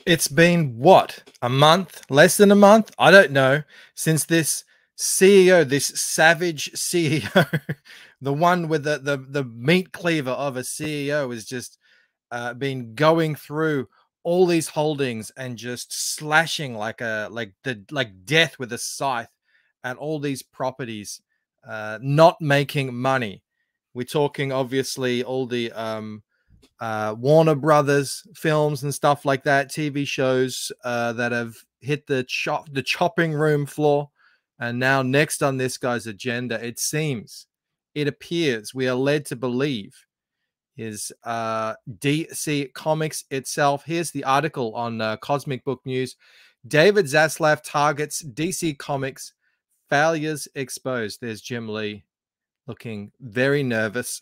It's been what? A month? Less than a month? I don't know. Since this CEO, this savage CEO, the one with the meat cleaver of a CEO is just been going through all these holdings and just slashing like death with a scythe at all these properties, not making money. We're talking obviously all the Warner Brothers films and stuff like that, TV shows that have hit the chopping room floor. And now next on this guy's agenda, it seems, it appears, we are led to believe, is DC Comics itself. Here's the article on Cosmic Book News. David Zaslav targets DC Comics, failures exposed. There's Jim Lee looking very nervous.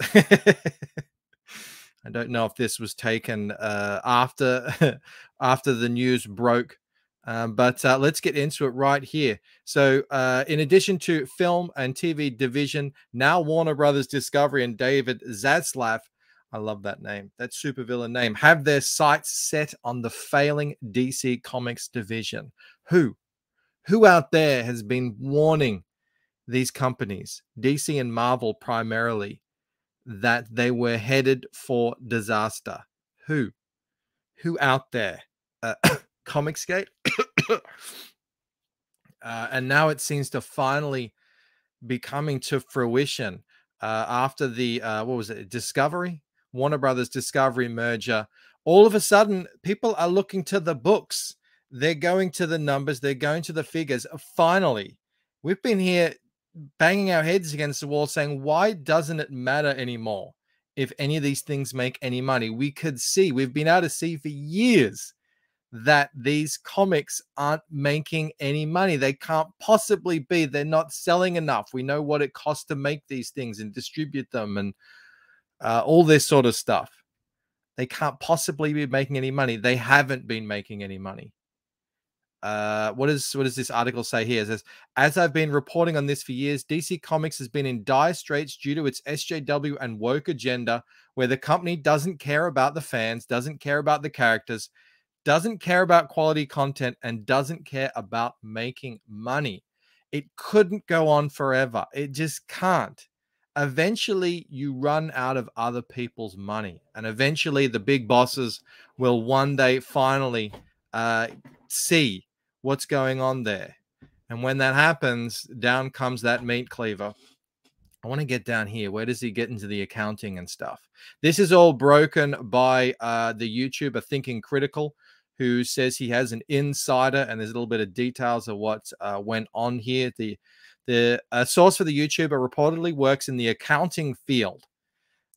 I don't know if this was taken after after the news broke, but let's get into it right here. So in addition to film and TV division, now Warner Brothers Discovery and David Zaslav, I love that name, that supervillain name, have their sights set on the failing DC Comics division. Who out there has been warning these companies, DC and Marvel primarily, that they were headed for disaster? Who out there? Comicsgate. And now it seems to finally be coming to fruition after the what was it, Discovery, Warner Brothers Discovery merger. All of a sudden people are looking to the books, they're going to the numbers, they're going to the figures. Finally, we've been here banging our heads against the wall saying, why doesn't it matter anymore if any of these things make any money? We could see, we've been able to see for years that these comics aren't making any money. They can't possibly be. They're not selling enough. We know what it costs to make these things and distribute them and all this sort of stuff. They can't possibly be making any money. They haven't been making any money. What does this article say here? It says, as I've been reporting on this for years, DC Comics has been in dire straits due to its SJW and woke agenda, where the company doesn't care about the fans, doesn't care about the characters, doesn't care about quality content, and doesn't care about making money. It couldn't go on forever. It just can't. Eventually, you run out of other people's money, and eventually the big bosses will one day finally see what's going on there. And when that happens, down comes that meat cleaver. I want to get down here. Where does he get into the accounting and stuff? This is all broken by the YouTuber Thinking Critical, who says he has an insider, and there's a little bit of details of what went on here. The source for the YouTuber reportedly works in the accounting field.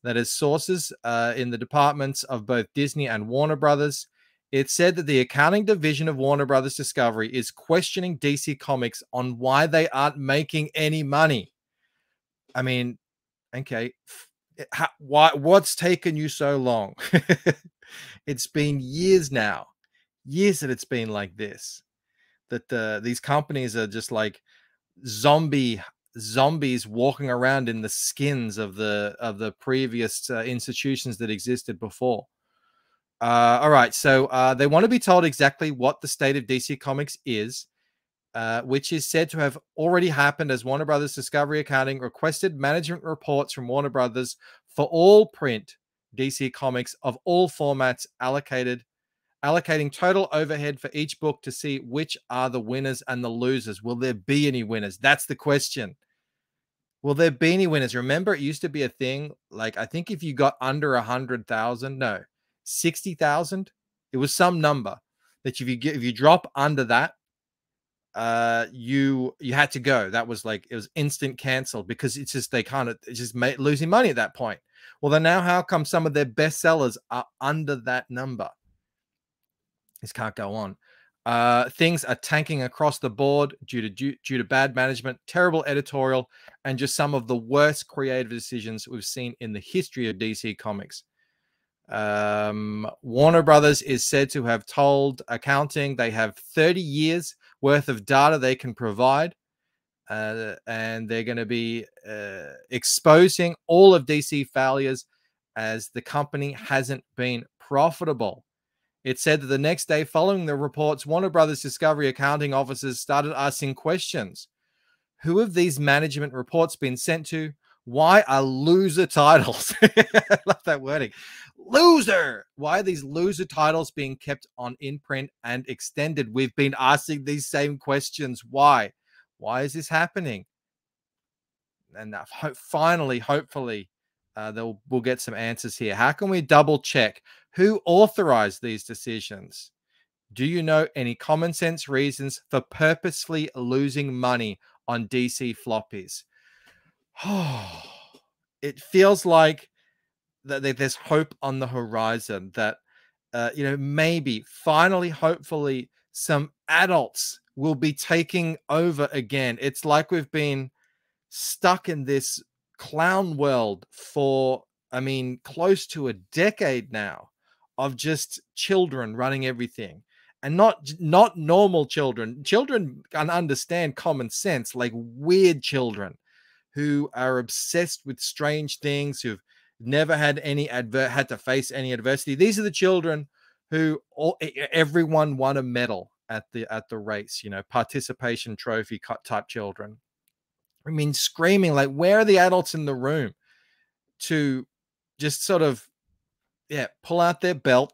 That is, sources in the departments of both Disney and Warner Brothers. It said that the accounting division of Warner Brothers Discovery is questioning DC Comics on why they aren't making any money. I mean, okay, what's taken you so long? It's been years now, years that it's been like this, that these companies are just like zombies walking around in the skins of the previous institutions that existed before. All right, so they want to be told exactly what the state of DC Comics is, which is said to have already happened, as Warner Brothers Discovery Accounting requested management reports from Warner Brothers for all print DC Comics of all formats, allocating total overhead for each book to see which are the winners and the losers. Will there be any winners? That's the question. Will there be any winners? Remember, it used to be a thing, like, I think if you got under 100,000, no, 60,000, it was some number that if you drop under that, you had to go. That was like, it was instant canceled, because it's just, they kind of, it's just losing money at that point. Well, then now how come some of their best sellers are under that number? This can't go on. Things are tanking across the board due to bad management, terrible editorial, and just some of the worst creative decisions we've seen in the history of DC Comics. Warner Brothers is said to have told accounting they have 30 years worth of data they can provide, and they're going to be exposing all of DC failures, as the company hasn't been profitable. It said that the next day following the reports, Warner Brothers Discovery accounting officers started asking questions. Who have these management reports been sent to? Why are loser titles? I love that wording. Loser. Why are these loser titles being kept on imprint and extended? We've been asking these same questions. Why? Why is this happening? And finally, hopefully, we'll get some answers here. How can we double check who authorized these decisions? Do you know any common sense reasons for purposefully losing money on DC floppies? Oh, it feels like that there's hope on the horizon that, maybe finally, hopefully, some adults will be taking over again. It's like we've been stuck in this clown world for, close to a decade now of just children running everything, and not normal children. Children can understand common sense, like weird children who are obsessed with strange things, who've never had had to face any adversity. These are the children who everyone won a medal at the race, participation trophy type children. Screaming like, where are the adults in the room to just sort of, pull out their belt,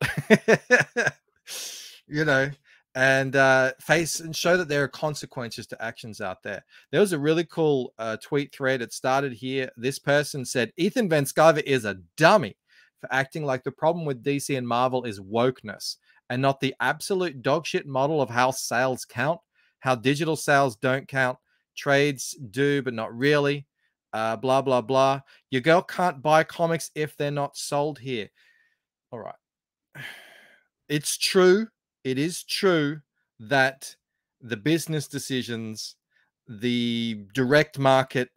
you know, and face and show that there are consequences to actions out there. There was a really cool tweet thread. It started here. This person said, Ethan Van Sciver is a dummy for acting like the problem with DC and Marvel is wokeness and not the absolute dogshit model of how sales count, how digital sales don't count. Trades do, but not really. Blah, blah, blah. Your girl can't buy comics if they're not sold here. All right. It's true. It is true that the business decisions, the direct market,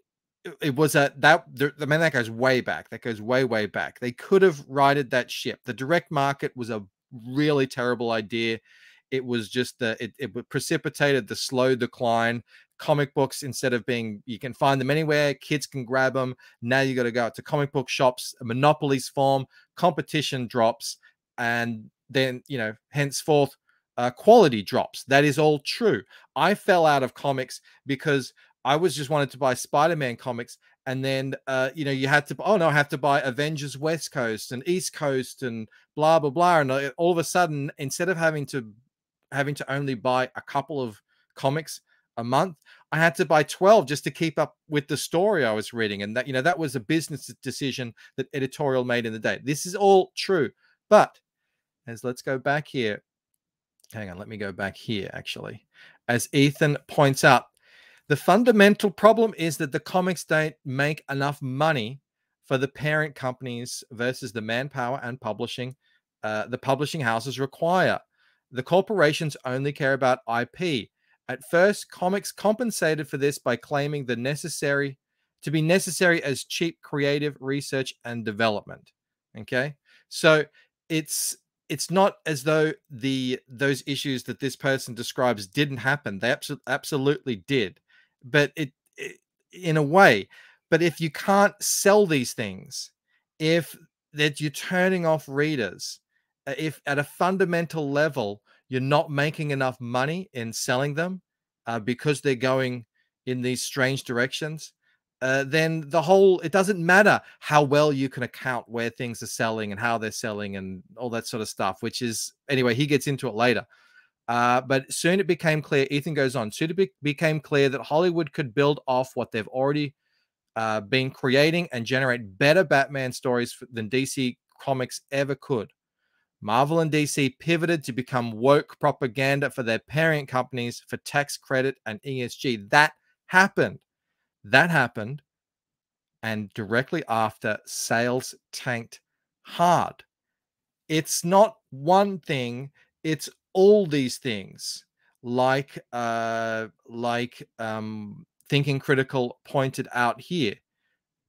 it was that goes way back. That goes way, way back. They could have righted that ship. The direct market was a really terrible idea. It was just it precipitated the slow decline. Comic books, instead of being, you can find them anywhere, kids can grab them. Now you got to go out to comic book shops, monopolies form, competition drops, and then, henceforth, quality drops. That is all true. I fell out of comics because I was just wanted to buy Spider-Man comics, and then you had to, oh no, I have to buy Avengers West Coast and East Coast and blah blah blah, and all of a sudden, instead of having to only buy a couple of comics a month, I had to buy 12 just to keep up with the story I was reading. And that, that was a business decision that editorial made in the day. This is all true. But let's go back here. Hang on, let me go back here, actually. As Ethan points out, the fundamental problem is that the comics don't make enough money for the parent companies versus the manpower and publishing the publishing houses require. The corporations only care about IP. At first, comics compensated for this by claiming to be necessary as cheap creative research and development. Okay, so it's not as though those issues that this person describes didn't happen. They absolutely did, but it in a way. But if you can't sell these things, if that you're turning off readers, if at a fundamental level you're not making enough money in selling them because they're going in these strange directions, then it doesn't matter how well you can account where things are selling and how they're selling and all that sort of stuff, which is, anyway, he gets into it later. But soon it became clear, Ethan goes on, soon it became clear that Hollywood could build off what they've already been creating and generate better Batman stories than DC Comics ever could. Marvel and DC pivoted to become woke propaganda for their parent companies for tax credit and ESG. That happened. And directly after, sales tanked hard. It's not one thing, it's all these things. Like Thinking Critical pointed out here.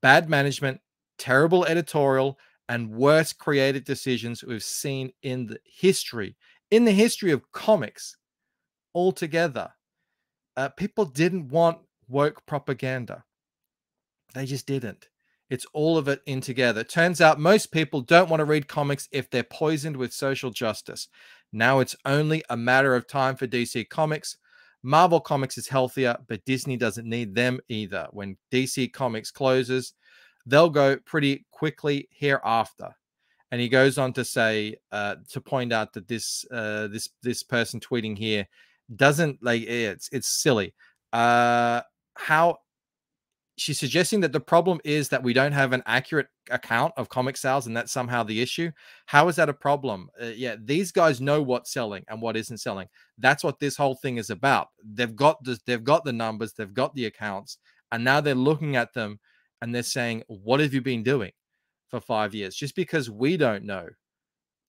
Bad management, terrible editorial, and worst creative decisions we've seen in the history of comics altogether. People didn't want woke propaganda. They just didn't. It's all of it in together. Turns out most people don't want to read comics if they're poisoned with social justice. Now it's only a matter of time for DC Comics. Marvel Comics is healthier, but Disney doesn't need them either. When DC Comics closes, they'll go pretty quickly hereafter. And he goes on to say, to point out that this person tweeting here doesn't like it's silly. How she's suggesting that the problem is that we don't have an accurate account of comic sales, and that's somehow the issue. How is that a problem? Yeah, these guys know what's selling and what isn't selling. That's what this whole thing is about. They've got the numbers, they've got the accounts, and now they're looking at them and they're saying, "What have you been doing for 5 years?" Just because we don't know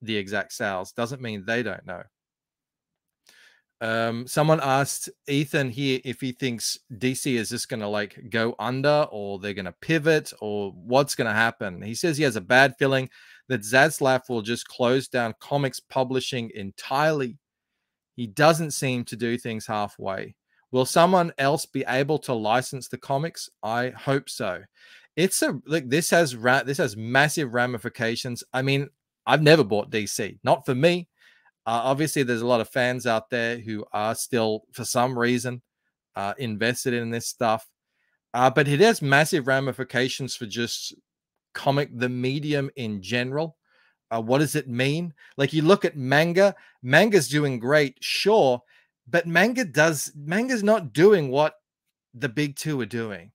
the exact sales doesn't mean they don't know. Someone asked Ethan here if he thinks DC is just going to like go under, or they're going to pivot, or what's going to happen. He says he has a bad feeling that Zaslav will just close down comics publishing entirely. He doesn't seem to do things halfway. Will someone else be able to license the comics? I hope so. It's a like this has massive ramifications. I mean, I've never bought DC, not for me. Obviously, there's a lot of fans out there who are still, for some reason, invested in this stuff. But it has massive ramifications for just the medium in general. What does it mean? Like, you look at manga, manga's doing great, sure, but manga's not doing what the big two are doing.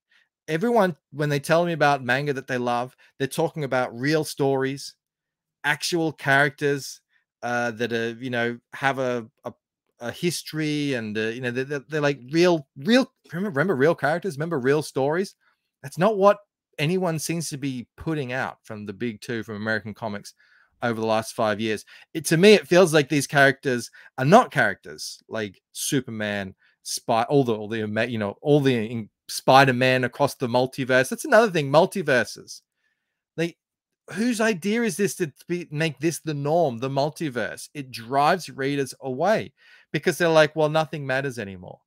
Everyone, when they tell me about manga that they love, they're talking about real stories, actual characters, that are, have a history, and they're like real remember real characters, remember real stories. That's not what anyone seems to be putting out from the big two, from American comics, over the last 5 years. To me, it feels like these characters are not characters like Superman, all the Spider-Man across the multiverse. That's another thing, multiverses. Like, whose idea is this to make this the norm, the multiverse? It drives readers away because they're like, well, nothing matters anymore.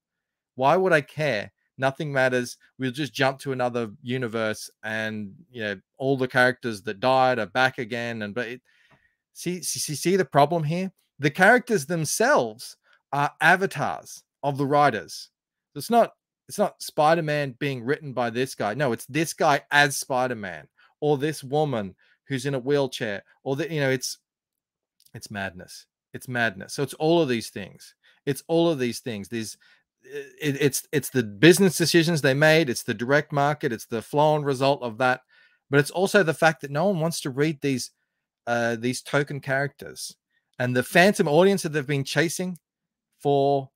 Why would I care? Nothing matters. We'll just jump to another universe, and all the characters that died are back again. And see the problem here? The characters themselves are avatars of the writers. It's not Spider-Man being written by this guy. No, it's this guy as Spider-Man, or this woman who's in a wheelchair, or it's madness. It's madness. So it's all of these things. It's all of these things. It's the business decisions they made. It's the direct market. It's the flow-on result of that. But it's also the fact that no one wants to read these token characters, and the phantom audience that they've been chasing for,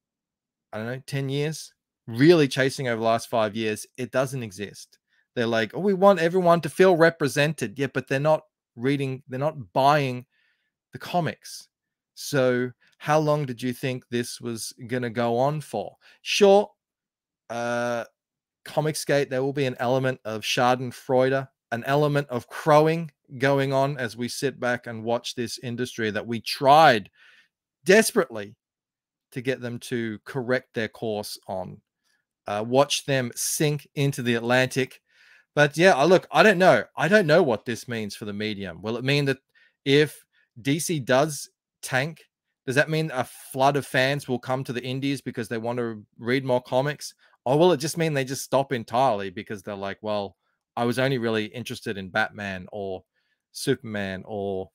I don't know, 10 years, really chasing over the last 5 years. It doesn't exist. They're like, oh, we want everyone to feel represented. Yeah, but they're not reading, they're not buying the comics. So how long did you think this was going to go on for? Sure, Comicsgate, there will be an element of schadenfreude, an element of crowing going on as we sit back and watch this industry that we tried desperately to get them to correct their course on. Watch them sink into the Atlantic. But yeah, look, I don't know. I don't know what this means for the medium. Will it mean that if DC does tank, does that mean a flood of fans will come to the indies because they want to read more comics? Or will it just mean they just stop entirely because they're like, well, I was only really interested in Batman or Superman or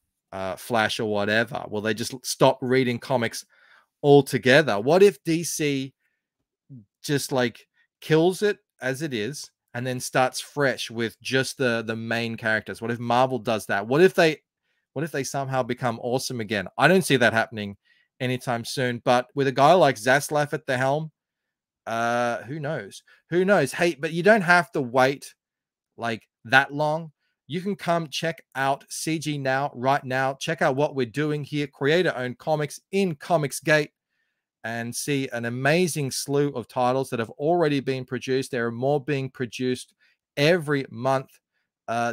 Flash or whatever? Will they just stop reading comics altogether? What if DC just like kills it as it is and then starts fresh with just the main characters? What if Marvel does that? What if they somehow become awesome again? I don't see that happening anytime soon, but with a guy like Zaslav at the helm, who knows? Hey, but you don't have to wait like that long. You can come check out CG now, right now. Check out what we're doing here, creator-owned comics in Comicsgate, and see an amazing slew of titles that have already been produced. There are more being produced every month.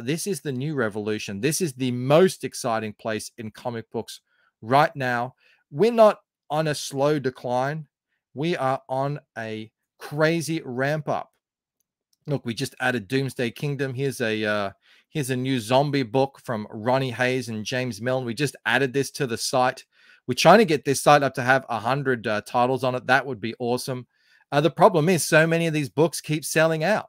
This is the new revolution. This is the most exciting place in comic books right now. We're not on a slow decline. We are on a crazy ramp up. Look, we just added Doomsday Kingdom. Here's a Here's a new zombie book from Ronnie Hayes and James Milne. We just added this to the site. We're trying to get this site up to have 100 titles on it. That would be awesome. The problem is so many of these books keep selling out.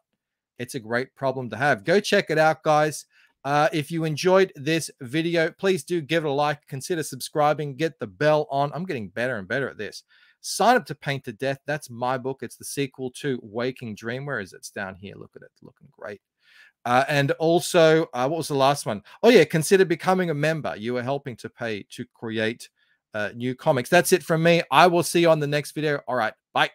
It's a great problem to have. Go check it out, guys. If you enjoyed this video, please do give it a like. Consider subscribing. Get the bell on. I'm getting better and better at this. Sign up to Paint to Death. That's my book. It's the sequel to Waking Dream. Where is it? It's down here. Look at it. It's looking great. And also, what was the last one? Oh, yeah. Consider becoming a member. You are helping to pay to create new comics. That's it from me. I will see you on the next video. All right. Bye.